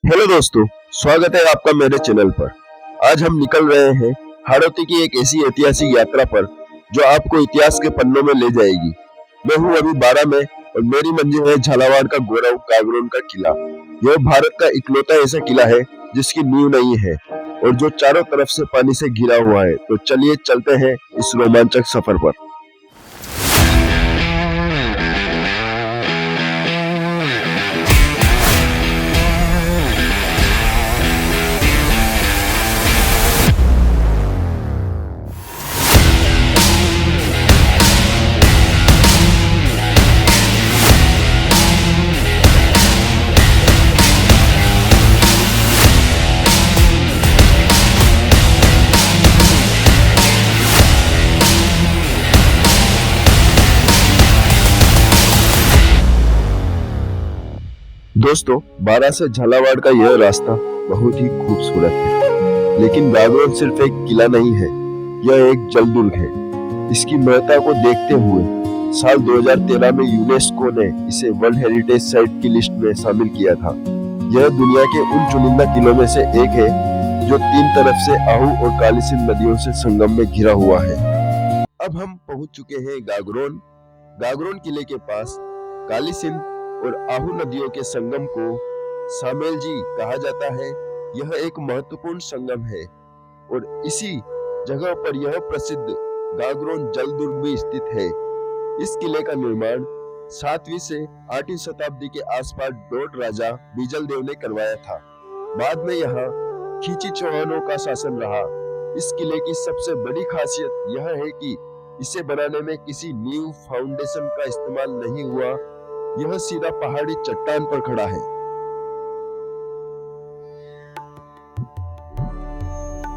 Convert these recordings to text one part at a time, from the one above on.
Hello दोस्तों, स्वागत है आपका मेरे चैनल पर। आज हम निकल रहे हैं हाड़ौती की एक ऐसी ऐतिहासिक यात्रा पर जो आपको इतिहास के पन्नों में ले जाएगी। मैं हूं अभी 12 में और मेरी मंजिल है झालावाड़ का गौरव गागरोन का किला। यह भारत का इकलौता ऐसा किला है जिसकी नींव नहीं है और जो चारों तरफ से पानी से घिरा हुआ है। तो चलिए चलते हैं इस रोमांचक सफर पर। दोस्तों, 12 से झालावाड़ का यह रास्ता बहुत ही खूबसूरत है, लेकिन गागरोन सिर्फ एक किला नहीं है, यह एक जलदुर्ग है। इसकी महत्ता को देखते हुए साल 2013 में यूनेस्को ने इसे वर्ल्ड हेरिटेज साइट की लिस्ट में शामिल किया था। यह दुनिया के उन चुनिंदा किलों में से एक है जो तीन तरफ से आहू और काली सिंध नदियों से संगम में घिरा हुआ है। अब हम पहुंच चुके हैं गागरोन। गागरोन किले के पास काली सिंध और आहू नदियों के संगम को सामेलजी कहा जाता है। यह एक महत्वपूर्ण संगम है और इसी जगह पर यह प्रसिद्ध गागरोन जलदुर्ग भी स्थित है। इस किले का निर्माण 7वीं से 8वीं शताब्दी के आसपास डोट राजा बीजल देव ने करवाया था। बाद में यहाँ खींची चौहानों का शासन रहा। इस किले की सबसे बड़ी खासियत यह है कि इसे बनाने में किसी नींव फाउंडेशन का इस्तेमाल नहीं हुआ। यह सीधा पहाड़ी चट्टान पर खड़ा है।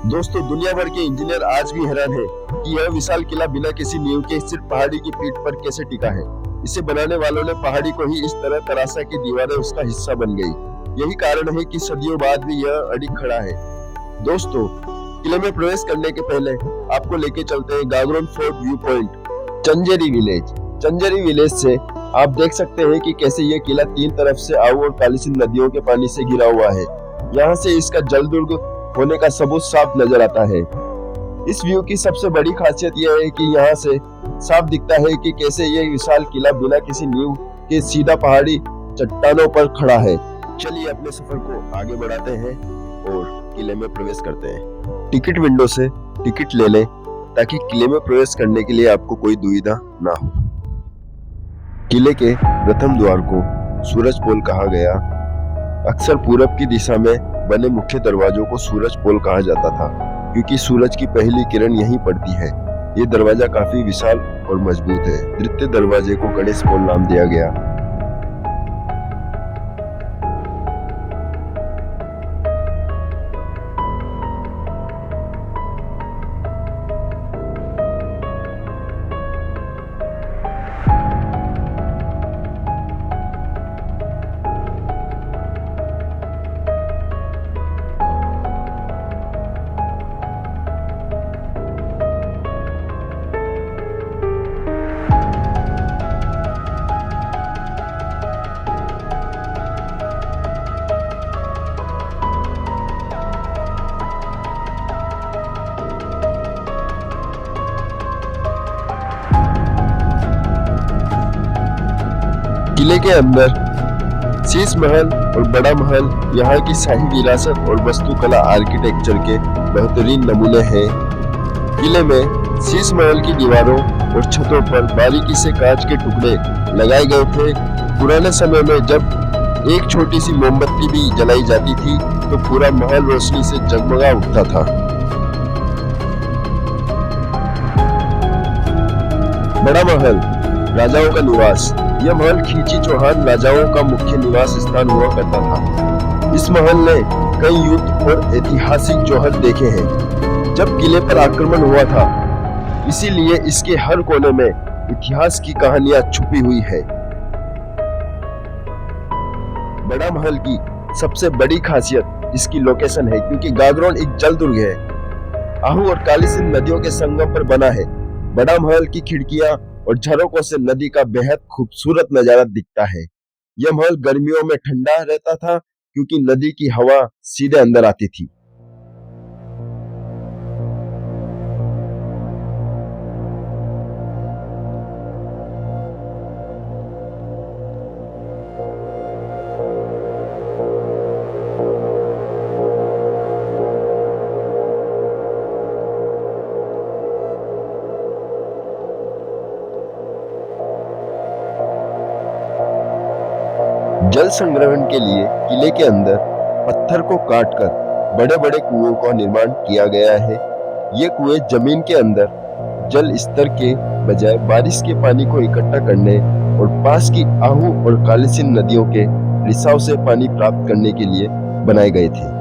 दोस्तों, दुनिया भर के इंजीनियर आज भी हैरान हैं कि यह विशाल किला बिना किसी नींव के सिर्फ पहाड़ी की पीठ पर कैसे टिका है। इसे बनाने वालों ने पहाड़ी को ही इस तरह तराशा कि दीवारें उसका हिस्सा बन गई। यही कारण है कि सदियों बाद भी यह अडिग खड़ा है। दोस्तों, किले में प्रवेश करने के पहले आपको लेके चलते हैं Gagron fort view point, Chanjeri village. Chanjeri village से आप देख सकते हैं कि कैसे यह किला तीन तरफ से आहू और काली सिंध नदियों के पानी से घिरा हुआ है। यहाँ से इसका जलदुर्ग होने का सबूत साफ नजर आता है। इस व्यू की सबसे बड़ी खासियत यह है कि यहाँ से साफ दिखता है कि कैसे यह विशाल किला बिना किसी नींव के सीधा पहाड़ी चट्टानों पर खड़ा है। चलिए अपने सफर को आगे बढ़ाते हैं और किले में प्रवेश करते हैं। टिकट विंडो से टिकट ले लें ताकि किले में प्रवेश करने के लिए आपको कोई दुविधा ना हो। किले के प्रथम द्वार को सूरज पोल कहा गया। अक्सर पूरब की दिशा में बने मुख्य दरवाजों को सूरज पोल कहा जाता था, क्योंकि सूरज की पहली किरण यहीं पड़ती है। ये दरवाजा काफी विशाल और मजबूत है। द्वितीय दरवाजे को गणेश पोल नाम दिया गया। किले के अंदर शीश महल और बड़ा महल यहाँ की शाही विरासत और वास्तुकला आर्किटेक्चर के बेहतरीन नमूने हैं। किले में शीश महल की दीवारों और छतों पर बारीकी से कांच के टुकड़े लगाए गए थे। पुराने समय में जब एक छोटी सी मोमबत्ती भी जलाई जाती थी तो पूरा महल रोशनी से जगमगा उठता था। बड़ा महल, राजाओं का निवास। यह महल खींची चौहान राजाओं का मुख्य निवास स्थान हुआ करता था। इस महल ने कई युद्ध और ऐतिहासिक जौहर देखे हैं जब किले पर आक्रमण हुआ था, इसीलिए इसके हर कोने में इतिहास की कहानियां छुपी हुई है। बड़ा महल की सबसे बड़ी खासियत इसकी लोकेशन है, क्योंकि गागरोन एक जलदुर्ग है। आहू और काली सिंध नदियों के संगम पर बना है। बड़ा महल की खिड़कियां और झरोकों से नदी का बेहद खूबसूरत नजारा दिखता है। यह महल गर्मियों में ठंडा रहता था क्योंकि नदी की हवा सीधे अंदर आती थी। जल संग्रहण के लिए किले के अंदर पत्थर को काटकर बड़े बड़े कुओं का निर्माण किया गया है। ये कुएं जमीन के अंदर जल स्तर के बजाय बारिश के पानी को इकट्ठा करने और पास की आहू और कालीसिंध नदियों के रिसाव से पानी प्राप्त करने के लिए बनाए गए थे।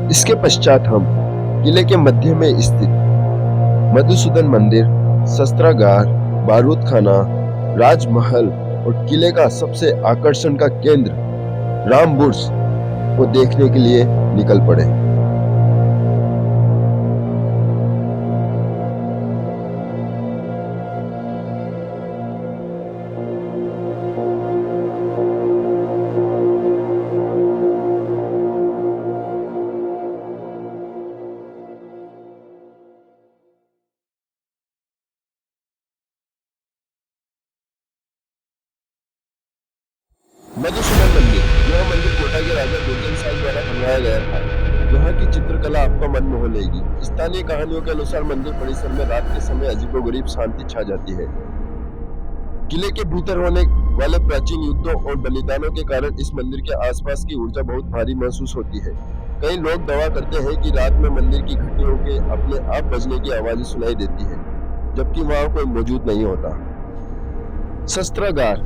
इसके पश्चात हम किले के मध्य में स्थित मधुसूदन मंदिर, शस्त्रागार, बारूद खाना, राजमहल और किले का सबसे आकर्षण का केंद्र राम बुर्ज को देखने के लिए निकल पड़े। मधुसूदन मंदिर, यह मंदिर कोटा के राजा दुर्जन शाह द्वारा बनवाया गया था। यहाँ की चित्रकला आपका मन मोह लेगी। स्थानीय कहानियों के अनुसार मंदिर परिसर में रात के समय अजीबोगरीब शांति छा जाती है। किले के भीतर होने वाले प्राचीन युद्धों और बलिदानों के कारण इस मंदिर के आसपास की ऊर्जा बहुत भारी महसूस होती है। कई लोग दावा करते हैं कि रात में मंदिर की घंटियों के अपने आप बजने की आवाजें सुनाई देती है, जबकि वहां कोई मौजूद नहीं होता। शस्त्रागार,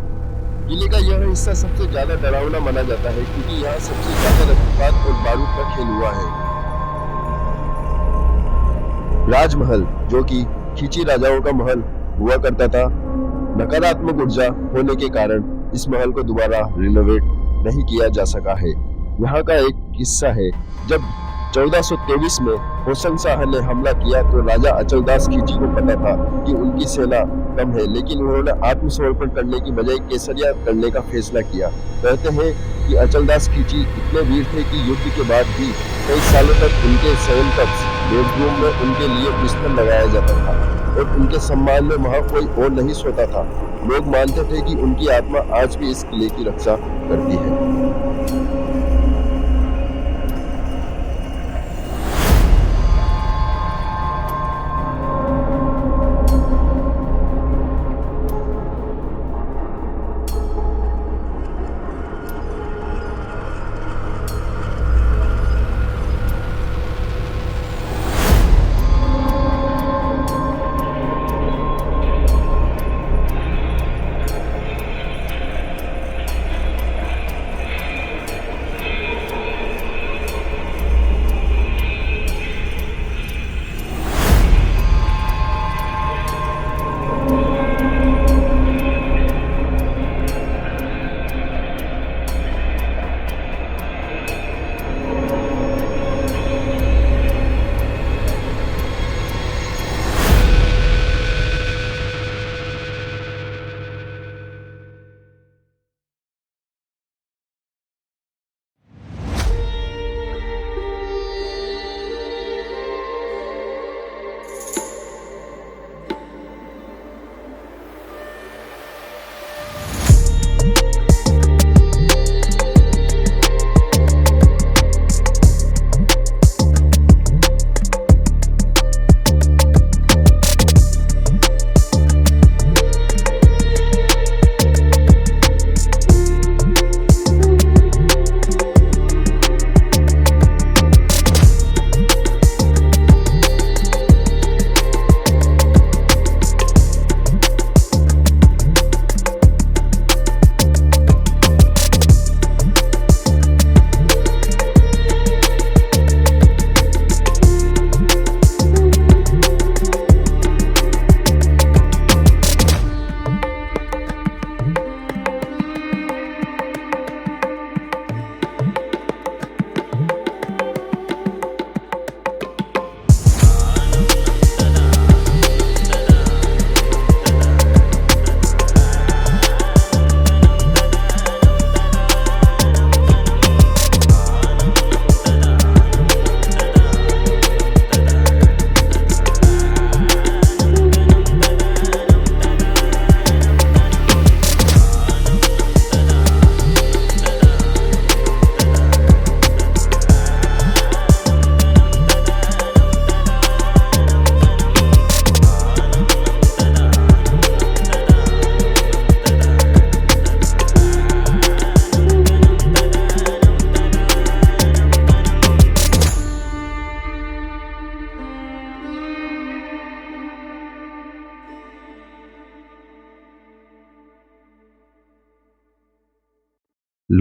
किले का यह हिस्सा सबसे ज्यादा डरावना माना जाता है क्योंकि यहाँ सबसे ज्यादा रक्तपात और बारूद का खेल हुआ है। राजमहल, जो कि खींची राजाओं का महल हुआ करता था, नकारात्मक ऊर्जा होने के कारण इस महल को दोबारा रिनोवेट नहीं किया जा सका है। यहाँ का एक किस्सा है, जब 1423 में होशंग शाह ने हमला किया तो राजा अचलदास खिलजी को पता था कि उनकी सेना कम है, लेकिन उन्होंने आत्मसमर्पण करने की बजाय केसरिया करने का फैसला किया। कहते हैं कि अचलदास खिलजी इतने वीर थे कि युद्ध के बाद भी कई सालों तक उनके शयन कक्ष बेडरूम में उनके लिए बिस्तर लगाया जाता था और उनके सम्मान में वहां कोई और नहीं सोता था। लोग मानते थे कि उनकी आत्मा आज भी इस किले की रक्षा करती है।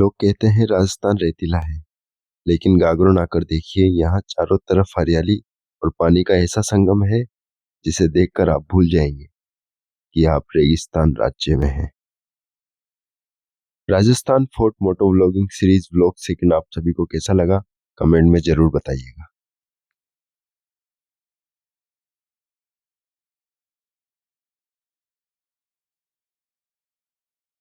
लोग कहते हैं राजस्थान रेतीला है, लेकिन गागरों आकर देखिए, यहाँ चारों तरफ हरियाली और पानी का ऐसा संगम है जिसे देखकर आप भूल जाएंगे कि आप रेगिस्तान राज्य में हैं। Rajasthan fort moto vlogging series vlog second आप सभी को कैसा लगा, कमेंट में जरूर बताइएगा।